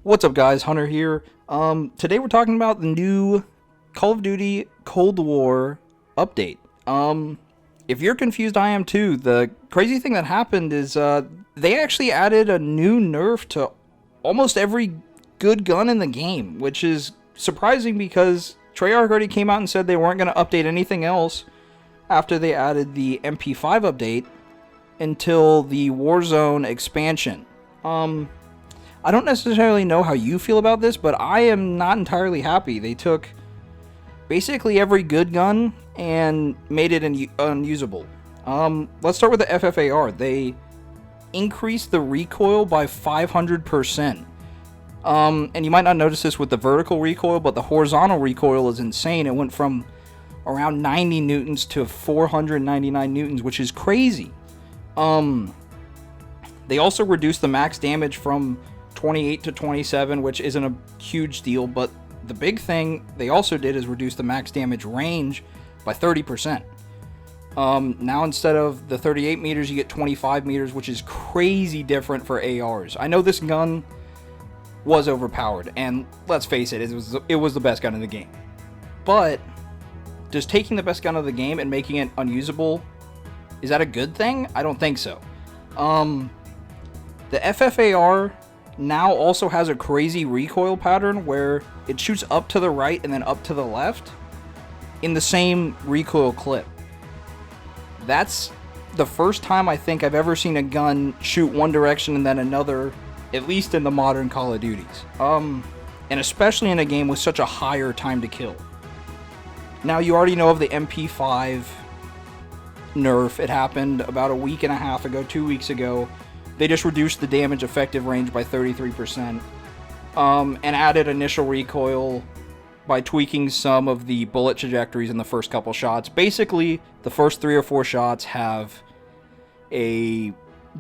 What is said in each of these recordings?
What's up, guys? Hunter here. Today we're talking about the new Call of Duty Cold War update. If you're confused, I am too. The crazy thing that happened is they actually added a new nerf to almost every good gun in the game, which is surprising because Treyarch already came out and said they weren't going to update anything else after they added the MP5 update until the Warzone expansion. I don't necessarily know how you feel about this, but I am not entirely happy. They took basically every good gun and made it unusable. Let's start with the FFAR. They increased the recoil by 500%. And you might not notice this with the vertical recoil, but the horizontal recoil is insane. It went from around 90 newtons to 499 newtons, which is crazy. They also reduced the max damage from 28 to 27, which isn't a huge deal, but the big thing they also did is reduce the max damage range by 30%. Now instead of the 38 meters, you get 25 meters, which is crazy different for ARs. I know this gun was overpowered, and let's face it, it was the best gun in the game. But does taking the best gun of the game and making it unusable, is that a good thing? I don't think so. The FFAR now also has a crazy recoil pattern where it shoots up to the right and then up to the left in the same recoil clip. That's the first time I think I've ever seen a gun shoot one direction and then another, at least in the modern Call of Duties. And especially in a game with such a higher time to kill. Now, you already know of the MP5 nerf. It happened about a week and a half ago, 2 weeks ago. They just reduced the damage effective range by 33%, and added initial recoil by tweaking some of the bullet trajectories in the first couple shots. Basically, the first 3 or 4 shots have a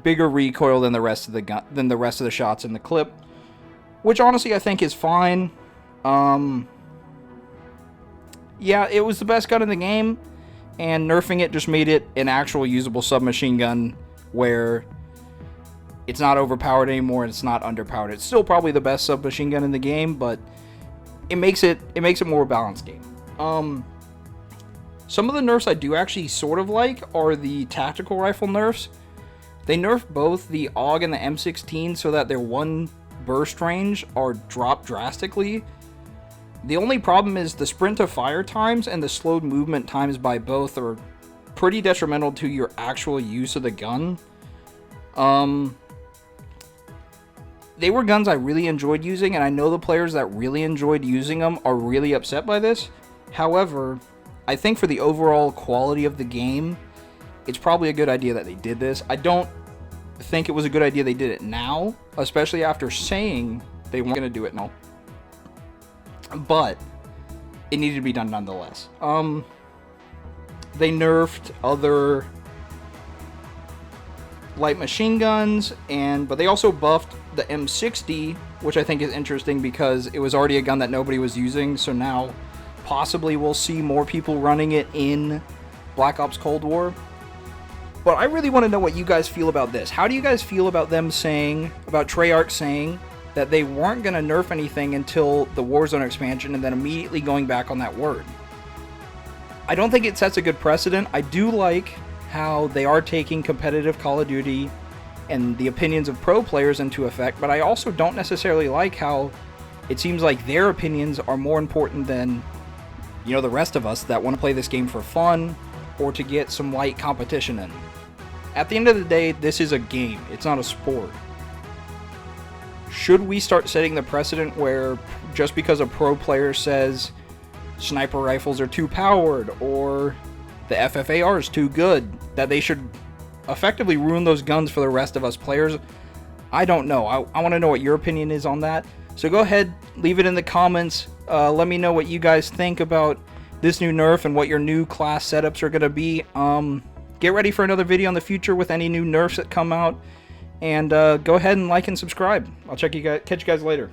bigger recoil than the rest of the shots in the clip, which honestly I think is fine. Yeah, it was the best gun in the game, and nerfing it just made it an actual usable submachine gun where it's not overpowered anymore and it's not underpowered. It's still probably the best submachine gun in the game, but it makes it a more balanced game. Some of the nerfs I do actually sort of like are the tactical rifle nerfs. They nerf both the AUG and the M16 so that their one burst range are dropped drastically. The only problem is the sprint to fire times and the slowed movement times by both are pretty detrimental to your actual use of the gun. They were guns I really enjoyed using, and I know the players that really enjoyed using them are really upset by this. However, I think for the overall quality of the game, it's probably a good idea that they did this. I don't think it was a good idea they did it now, especially after saying they weren't going to do it now. But it needed to be done nonetheless. They nerfed other light machine guns, but they also buffed the M60, which I think is interesting because it was already a gun that nobody was using, so now possibly we'll see more people running it in Black Ops Cold War. But I really want to know what you guys feel about this. How do you guys feel about Treyarch saying that they weren't going to nerf anything until the Warzone expansion and then immediately going back on that word? I don't think it sets a good precedent. I do like how they are taking competitive Call of Duty and the opinions of pro players into effect, but I also don't necessarily like how it seems like their opinions are more important than, the rest of us that want to play this game for fun or to get some light competition in. At the end of the day, this is a game. It's not a sport. Should we start setting the precedent where just because a pro player says sniper rifles are too powered or the FFAR is too good, that they should effectively ruin those guns for the rest of us players? I don't know. I want to know what your opinion is on that. So go ahead, leave it in the comments. Let me know what you guys think about this new nerf and what your new class setups are going to be. Get ready for another video in the future with any new nerfs that come out. And go ahead and like and subscribe. I'll catch you guys later.